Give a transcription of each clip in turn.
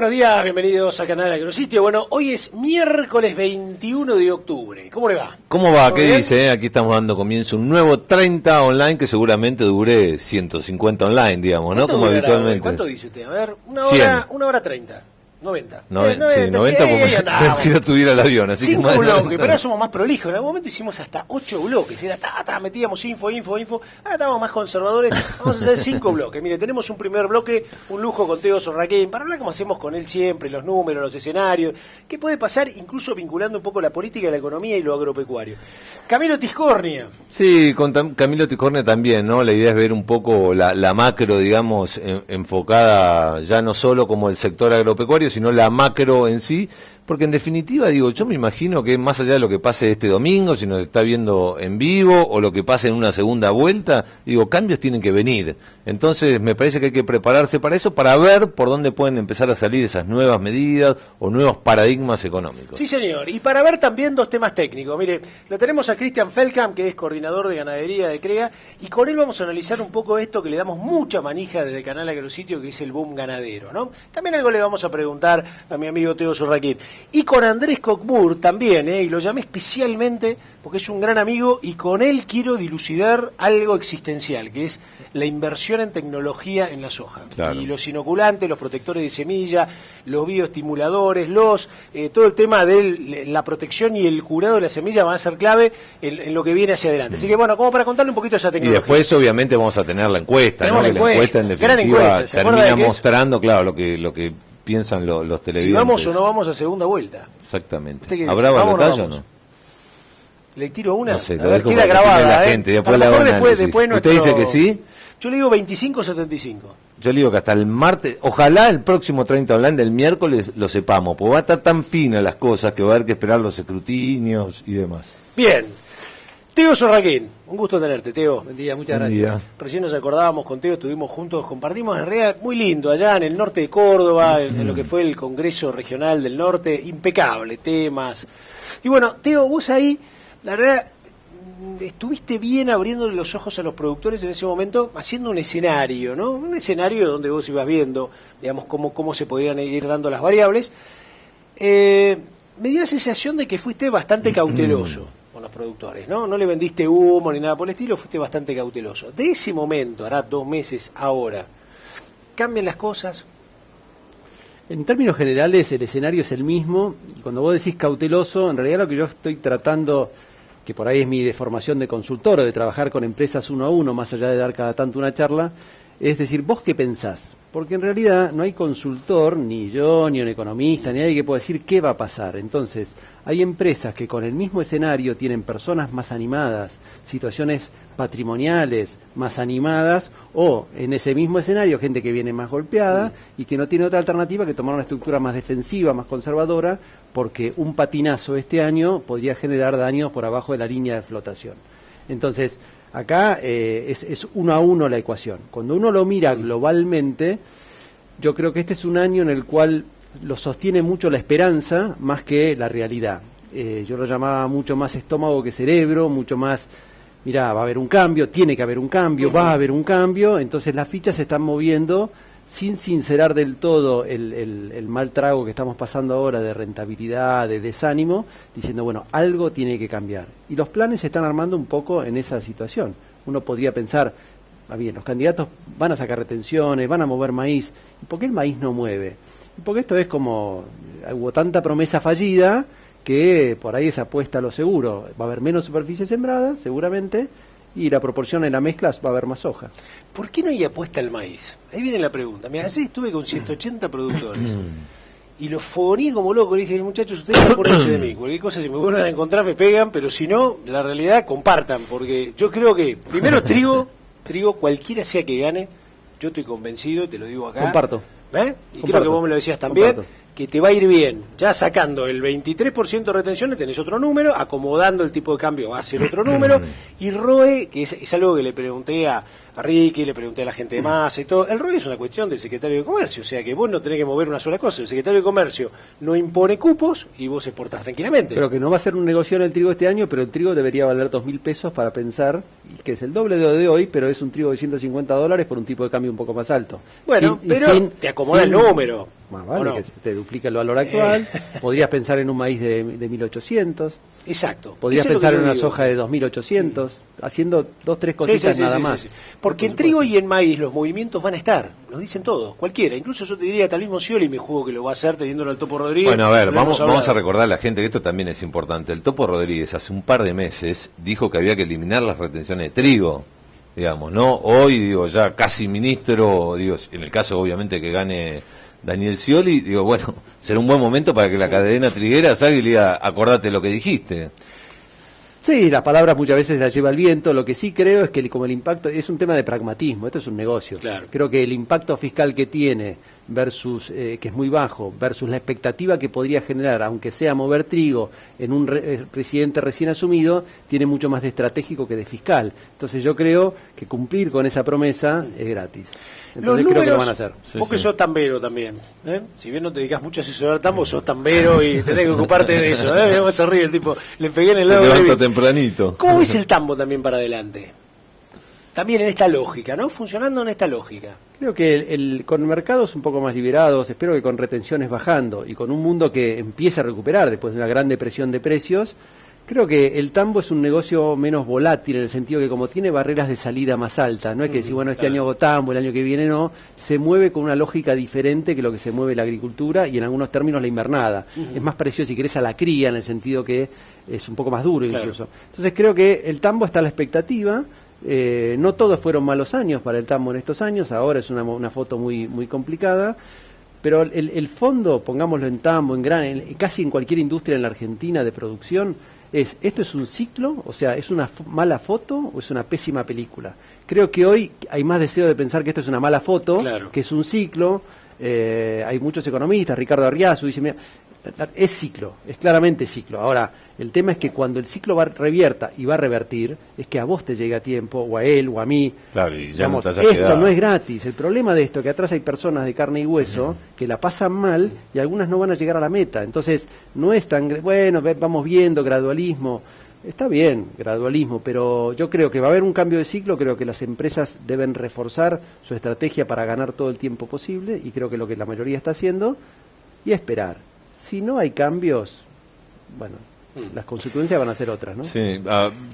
buenos días, bienvenidos al canal Agrositio. Bueno, hoy es miércoles 21 de octubre. ¿Cómo le va? ¿Cómo va? ¿Qué dice? Aquí estamos dando comienzo un nuevo 30 online que seguramente dure 150 online, digamos, ¿no? Como habitualmente. ¿Cuánto dice usted? A ver, una hora 30. 90. 90 sí, porque quiero subir al avión. Así 5 bloques, pero ahora somos más prolijos. En algún momento hicimos hasta 8 bloques. Era metíamos info. Ahora estamos más conservadores. Vamos a hacer 5 bloques. Mire, tenemos un primer bloque, un lujo con Teo Sorraquén, para hablar como hacemos con él siempre, los números, los escenarios. ¿Qué puede pasar? Incluso vinculando un poco la política, la economía y lo agropecuario. Camilo Tiscornia. Sí, con Camilo Tiscornia también, ¿no? La idea es ver un poco la macro, digamos, enfocada ya no solo como el sector agropecuario, sino la macro en sí, porque en definitiva, digo, yo me imagino que más allá de lo que pase este domingo, si nos está viendo en vivo, o lo que pase en una segunda vuelta, digo, cambios tienen que venir. Entonces, me parece que hay que prepararse para eso, para ver por dónde pueden empezar a salir esas nuevas medidas o nuevos paradigmas económicos. Sí, señor, y para ver también dos temas técnicos. Mire, lo tenemos a Cristian Feldkamp, que es coordinador de ganadería de CREA, y con él vamos a analizar un poco esto que le damos mucha manija desde el canal Agrositio, que es el boom ganadero, ¿no? También algo le vamos a preguntar a mi amigo Teo Sorraquín. Y con Andrés Cockburn también, y lo llamé especialmente porque es un gran amigo y con él quiero dilucidar algo existencial, que es la inversión en tecnología en la soja. Claro. Y los inoculantes, los protectores de semilla, los bioestimuladores, todo el tema de la protección y el curado de la semilla van a ser clave en lo que viene hacia adelante. Así que bueno, como para contarle un poquito de esa tecnología. Y después obviamente vamos a tener la encuesta, ¿no? La encuesta en definitiva termina mostrando, claro, lo que piensan los televidentes. Si vamos o no vamos a segunda vuelta. Exactamente. ¿Habrá balotaje o no? Le tiro una, no sé, a ver, queda grabada. La gente, después ¿Usted dice que sí? Yo le digo 25-75. Yo le digo que hasta el martes, ojalá el próximo 30 online del miércoles lo sepamos, porque va a estar tan fina las cosas que va a haber que esperar los escrutinios y demás. Bien. Teo Sorraquín, un gusto tenerte, Teo. Buen día, muchas gracias. Recién nos acordábamos con Teo, estuvimos juntos, compartimos en realidad muy lindo, allá en el norte de Córdoba, en lo que fue el Congreso Regional del Norte, impecable, temas. Y bueno, Teo, vos ahí, la verdad, estuviste bien abriéndole los ojos a los productores en ese momento, haciendo un escenario, ¿no? Un escenario donde vos ibas viendo, digamos, cómo se podían ir dando las variables. Me dio la sensación de que fuiste bastante cauteloso con los productores, ¿no? No le vendiste humo ni nada por el estilo, fuiste bastante cauteloso. De ese momento, hará 2 meses, ahora, ¿cambian las cosas? En términos generales, el escenario es el mismo. Y cuando vos decís cauteloso, en realidad lo que yo estoy tratando, que por ahí es mi deformación de consultor, o de trabajar con empresas uno a uno, más allá de dar cada tanto una charla, es decir, ¿vos qué pensás? Porque en realidad no hay consultor, ni yo, ni un economista, ni nadie que pueda decir qué va a pasar. Entonces, hay empresas que con el mismo escenario tienen personas más animadas, situaciones patrimoniales más animadas, o en ese mismo escenario gente que viene más golpeada y que no tiene otra alternativa que tomar una estructura más defensiva, más conservadora, porque un patinazo este año podría generar daños por abajo de la línea de flotación. Entonces, acá es uno a uno la ecuación. Cuando uno lo mira globalmente, yo creo que este es un año en el cual lo sostiene mucho la esperanza más que la realidad. Yo lo llamaba mucho más estómago que cerebro, mucho más, mirá, va a haber un cambio, tiene que haber un cambio, va a haber un cambio, entonces las fichas se están moviendo sin sincerar del todo el mal trago que estamos pasando ahora de rentabilidad, de desánimo, diciendo, bueno, algo tiene que cambiar. Y los planes se están armando un poco en esa situación. Uno podría pensar, bien, los candidatos van a sacar retenciones, van a mover maíz. ¿Y por qué el maíz no mueve? Y porque esto es como, hubo tanta promesa fallida que por ahí es apuesta a lo seguro. Va a haber menos superficie sembrada, seguramente, y la proporción en la mezcla va a haber más soja. ¿Por qué no hay apuesta al maíz? Ahí viene la pregunta. Mira, ayer estuve con 180 productores y los fogoní como loco. Le dije, muchachos, ustedes no acuérdense de mí. Cualquier cosa, si me vuelven a encontrar, me pegan, pero si no, la realidad, compartan. Porque yo creo que, primero, trigo, cualquiera sea que gane, yo estoy convencido, te lo digo acá. Comparto. Y creo que vos me lo decías también. Que te va a ir bien, ya sacando el 23% de retenciones tenés otro número, acomodando el tipo de cambio va a ser otro número, y ROE, que es algo que le pregunté a Ricky, le pregunté a la gente de Massa y todo, el ROE es una cuestión del secretario de Comercio, o sea que vos no tenés que mover una sola cosa, el secretario de Comercio no impone cupos y vos exportás tranquilamente. Pero que no va a ser un negocio en el trigo este año, pero el trigo debería valer 2.000 pesos para pensar, que es el doble de lo de hoy, pero es un trigo de $150 por un tipo de cambio un poco más alto. Bueno, pero te acomoda el número. Más vale no? que se te duplica el valor actual. Podrías pensar en un maíz de 1800. Exacto. Podrías Eso es lo pensar que en yo una digo. soja de 2800, haciendo 2-3 cositas nada más. Sí. Porque en trigo y en maíz los movimientos van a estar, lo dicen todos, cualquiera. Incluso yo te diría, tal mismo Scioli me juego que lo va a hacer teniéndolo al Topo Rodríguez. Bueno, a ver, Lo vamos hemos hablado. a recordar a la gente que esto también es importante. El Topo Rodríguez hace un par de meses dijo que había que eliminar las retenciones de trigo, digamos, ¿no? Hoy, digo, ya casi ministro, digo, en el caso obviamente que gane Daniel Scioli, digo, bueno, será un buen momento para que la cadena triguera salga y le diga, acordate lo que dijiste. Sí, las palabras muchas veces las lleva el viento. Lo que sí creo es que como el impacto es un tema de pragmatismo, esto es un negocio. Claro. Creo que el impacto fiscal que tiene versus que es muy bajo versus la expectativa que podría generar, aunque sea mover trigo en un presidente recién asumido, tiene mucho más de estratégico que de fiscal. Entonces yo creo que cumplir con esa promesa es gratis. Entonces creo que lo van a hacer. Vos que sos tambero también, ¿eh? Si bien no te dedicas mucho a asesorar tambo, sos tambero y tenés que ocuparte de eso, ¿eh? Mirá, se ríe el tipo, le pegué en el Se lado levanta débil. tempranito. ¿Cómo ves el tambo también para adelante? También en esta lógica, ¿no? Funcionando en esta lógica. Creo que con mercados un poco más liberados, espero que con retenciones bajando y con un mundo que empieza a recuperar después de una gran depresión de precios, creo que el tambo es un negocio menos volátil en el sentido que como tiene barreras de salida más altas, no es que decir, bueno, este año hago tambo, el año que viene no, se mueve con una lógica diferente que lo que se mueve la agricultura y en algunos términos la invernada. Es más parecido, si querés, a la cría en el sentido que es un poco más duro incluso. Entonces creo que el tambo está a la expectativa. No todos fueron malos años para el tambo en estos años, ahora es una foto muy, muy complicada, pero el fondo, pongámoslo en tambo, casi en cualquier industria en la Argentina de producción, ¿esto es un ciclo? O sea, ¿es una mala foto o es una pésima película? Creo que hoy hay más deseo de pensar que esto es una mala foto, que es un ciclo. Hay muchos economistas, Ricardo Arriazu dice, mira, es ciclo, es claramente ciclo. Ahora, el tema es que cuando el ciclo revierta y va a revertir, es que a vos te llega a tiempo, o a él, o a mí. Claro, y ya Digamos, no te hayas esto quedado. no es gratis. El problema de esto es que atrás hay personas de carne y hueso que la pasan mal y algunas no van a llegar a la meta. Entonces, no es tan... Bueno, vamos viendo, gradualismo. Está bien, gradualismo, pero yo creo que va a haber un cambio de ciclo, creo que las empresas deben reforzar su estrategia para ganar todo el tiempo posible y creo que lo que la mayoría está haciendo y esperar. Si no hay cambios, bueno, las consecuencias van a ser otras, ¿no? Sí,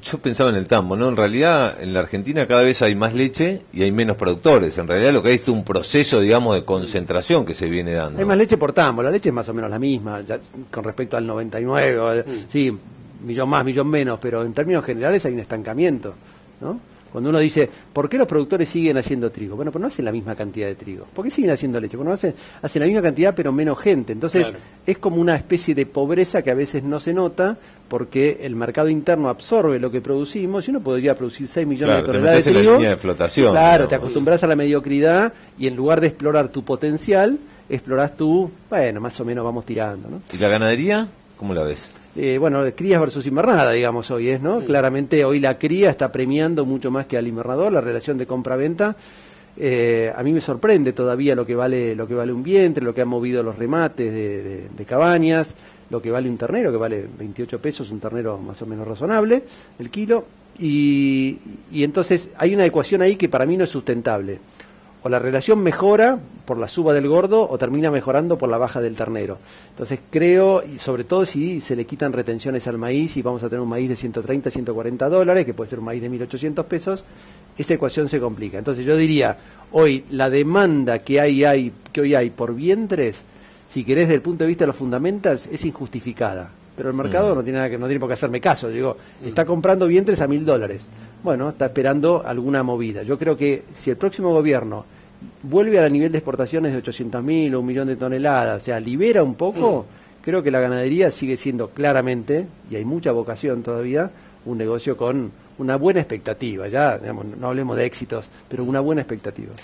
yo pensaba en el tambo, ¿no? En realidad, en la Argentina cada vez hay más leche y hay menos productores. En realidad lo que hay es un proceso, digamos, de concentración que se viene dando. Hay más leche por tambo, la leche es más o menos la misma, ya, con respecto al 99, sí, millón más, millón menos, pero en términos generales hay un estancamiento, ¿no? Cuando uno dice, ¿por qué los productores siguen haciendo trigo? Bueno, pues no hacen la misma cantidad de trigo. ¿Por qué siguen haciendo leche? Bueno, hacen la misma cantidad pero menos gente. Entonces es como una especie de pobreza que a veces no se nota porque el mercado interno absorbe lo que producimos y uno podría producir 6 millones de toneladas de en trigo. la línea de flotación. Claro, digamos. te acostumbras a la mediocridad y en lugar de explorar tu potencial, explorás tú, bueno, más o menos vamos tirando, ¿no? ¿Y la ganadería? ¿Cómo la ves? Bueno, crías versus invernada, digamos, hoy es, ¿no? Claramente hoy la cría está premiando mucho más que al invernador, la relación de compra-venta. A mí me sorprende todavía lo que vale un vientre, lo que han movido los remates de cabañas, lo que vale un ternero, que vale 28 pesos, un ternero más o menos razonable, el kilo. Y entonces hay una ecuación ahí que para mí no es sustentable. O la relación mejora por la suba del gordo o termina mejorando por la baja del ternero. Entonces creo, y sobre todo si se le quitan retenciones al maíz y vamos a tener un maíz de 130, 140 dólares, que puede ser un maíz de 1.800 pesos, esa ecuación se complica. Entonces yo diría, hoy la demanda que hoy hay por vientres, si querés desde el punto de vista de los fundamentals, es injustificada. Pero el mercado no tiene por qué hacerme caso. Digo, está comprando vientres a $1.000. Bueno, está esperando alguna movida. Yo creo que si el próximo gobierno vuelve al nivel de exportaciones de 800.000 o 1 millón de toneladas, o sea, libera un poco, creo que la ganadería sigue siendo claramente, y hay mucha vocación todavía, un negocio con una buena expectativa. Ya, digamos, no hablemos de éxitos, pero una buena expectativa.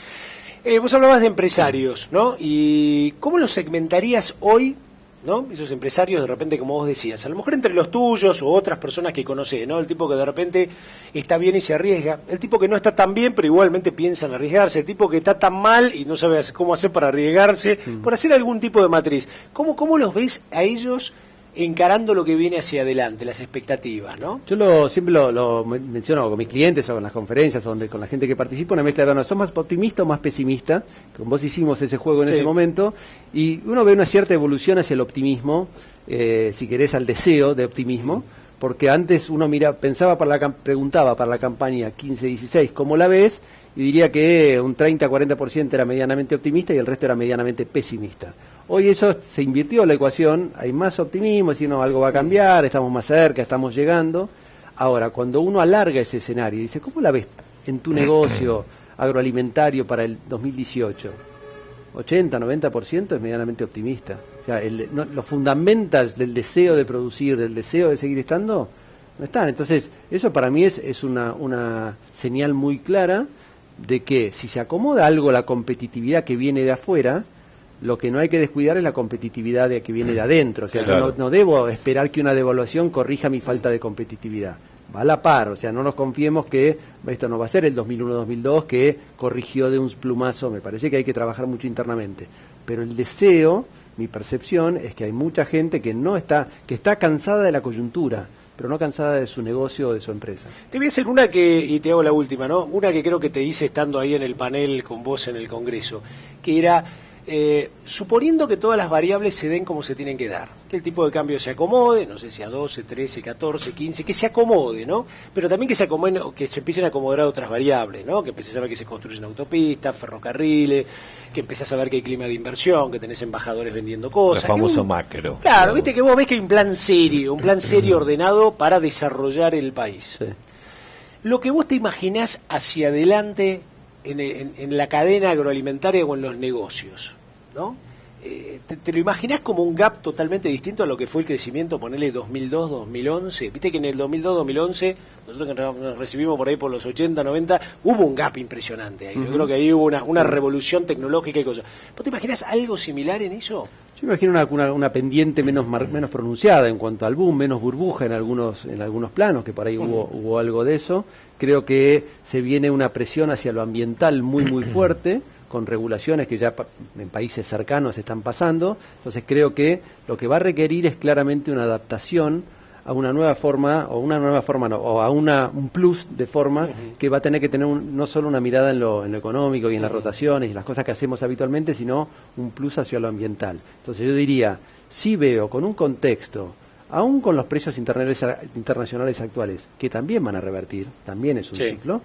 Vos hablabas de empresarios, ¿no? ¿Y cómo los segmentarías hoy, ¿no? Esos empresarios, de repente, como vos decías, a lo mejor entre los tuyos o otras personas que conocés, ¿no? El tipo que de repente está bien y se arriesga, el tipo que no está tan bien pero igualmente piensa en arriesgarse, el tipo que está tan mal y no sabe cómo hacer para arriesgarse, por hacer algún tipo de matriz. ¿Cómo los ves a ellos encarando lo que viene hacia adelante, las expectativas, ¿no? Yo siempre lo menciono con mis clientes o en las conferencias, con la gente que participa, una mezcla de, bueno, ¿sos más optimista o más pesimista? Con vos hicimos ese juego en ese momento, y uno ve una cierta evolución hacia el optimismo, si querés, al deseo de optimismo, porque antes uno preguntaba para la campaña 15-16, ¿cómo la ves? Y diría que un 30-40% era medianamente optimista y el resto era medianamente pesimista. Hoy eso se invirtió la ecuación, hay más optimismo, si no, algo va a cambiar, estamos más cerca, estamos llegando. Ahora, cuando uno alarga ese escenario y dice, ¿cómo la ves en tu negocio agroalimentario para el 2018? 80-90% es medianamente optimista. O sea, los fundamentals del deseo de producir, del deseo de seguir estando, no están. Entonces, eso para mí es una señal muy clara de que si se acomoda algo la competitividad que viene de afuera, lo que no hay que descuidar es la competitividad que viene de adentro. O sea, claro, no debo esperar que una devaluación corrija mi falta de competitividad. Va a la par, o sea, no nos confiemos que esto no va a ser el 2001-2002 que corrigió de un plumazo. Me parece que hay que trabajar mucho internamente. Pero el deseo, mi percepción, es que hay mucha gente que está cansada de la coyuntura, pero no cansada de su negocio o de su empresa. Te voy a hacer y te hago la última, ¿no? Una que creo que te hice estando ahí en el panel con vos en el Congreso, que era, suponiendo que todas las variables se den como se tienen que dar, que el tipo de cambio se acomode, no sé si a 12, 13, 14, 15, que se acomode, ¿no? Pero también que se acomoden, que se empiecen a acomodar otras variables, ¿no? Que empieces a ver que se construyen autopistas, ferrocarriles, que empezás a ver que hay clima de inversión, que tenés embajadores vendiendo cosas. El famoso macro. Claro, viste que vos ves que hay un plan serio ordenado para desarrollar el país. Sí. Lo que vos te imaginás hacia adelante en la cadena agroalimentaria o en los negocios, ¿no? ¿Te lo imaginás como un gap totalmente distinto a lo que fue el crecimiento, ponele 2002-2011? Viste que en el 2002-2011, nosotros que nos recibimos por ahí por los 80, 90, hubo un gap impresionante ahí. Yo creo que ahí hubo una revolución tecnológica y cosas. ¿Vos te imaginás algo similar en eso? Yo me imagino una pendiente menos pronunciada en cuanto al boom, menos burbuja en algunos planos, que por ahí hubo algo de eso. Creo que se viene una presión hacia lo ambiental muy, muy fuerte, con regulaciones que ya en países cercanos están pasando. Entonces creo que lo que va a requerir es claramente una adaptación a una nueva forma, o a un plus de forma que va a tener que tener no solo una mirada en lo económico y en las rotaciones y las cosas que hacemos habitualmente, sino un plus hacia lo ambiental. Entonces yo diría, sí veo con un contexto, aún con los precios internacionales actuales, que también van a revertir, también es un ciclo,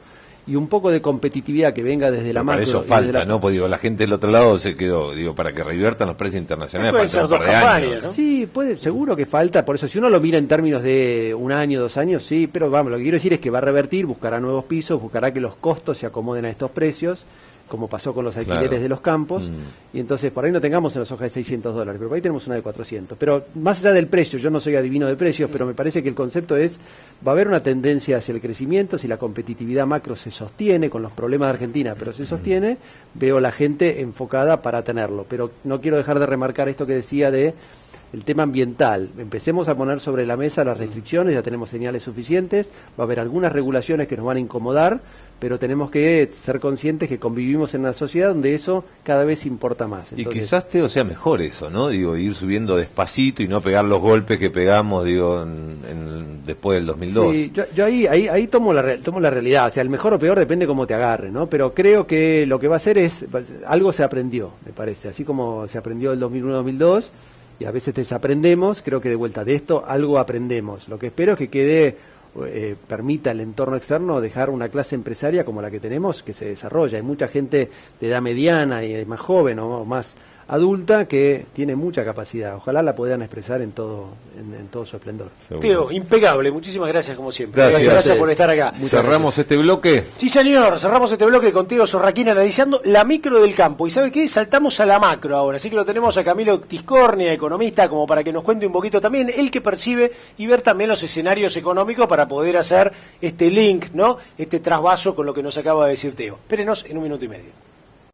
y un poco de competitividad que venga desde la macro. Para eso falta, ¿no? Pues digo, la gente del otro lado se quedó, para que reviertan los precios internacionales falta un par de años, ¿no? Sí, seguro que falta, por eso si uno lo mira en términos de 1 año, 2 años, sí, pero vamos, lo que quiero decir es que va a revertir, buscará nuevos pisos, buscará que los costos se acomoden a estos precios, como pasó con los alquileres de los campos, y entonces por ahí no tengamos en las hojas de $600, pero por ahí tenemos una de 400. Pero más allá del precio, yo no soy adivino de precios, pero me parece que el concepto es, va a haber una tendencia hacia el crecimiento, si la competitividad macro se sostiene, con los problemas de Argentina, pero se sostiene, veo la gente enfocada para tenerlo. Pero no quiero dejar de remarcar esto que decía de el tema ambiental. Empecemos a poner sobre la mesa las restricciones, ya tenemos señales suficientes, va a haber algunas regulaciones que nos van a incomodar, pero tenemos que ser conscientes que convivimos en una sociedad donde eso cada vez importa más. Entonces, y quizás, Teo, sea mejor eso, ¿no? Ir subiendo despacito y no pegar los golpes que pegamos, después del 2002. Sí, yo ahí tomo la realidad, o sea, el mejor o peor depende cómo te agarre, ¿no? Pero creo que lo que va a hacer es, algo se aprendió, me parece, así como se aprendió el 2001-2002, y a veces desaprendemos, creo que de vuelta de esto algo aprendemos. Lo que espero es que permita el entorno externo dejar una clase empresaria como la que tenemos, que se desarrolla. Hay mucha gente de edad mediana y más joven o más adulta que tiene mucha capacidad. Ojalá la puedan expresar en todo su esplendor. Teo, impecable. Muchísimas gracias como siempre. Gracias por estar acá. ¿Cerramos este bloque? Sí, señor. Cerramos este bloque con Teo Sorraquín analizando la micro del campo. ¿Y sabe qué? Saltamos a la macro ahora. Así que lo tenemos a Camilo Tiscornia, economista, como para que nos cuente un poquito también el que percibe y ver también los escenarios económicos para poder hacer este link, ¿no? Este trasvaso con lo que nos acaba de decir Teo. Espérenos en 1 minuto y medio.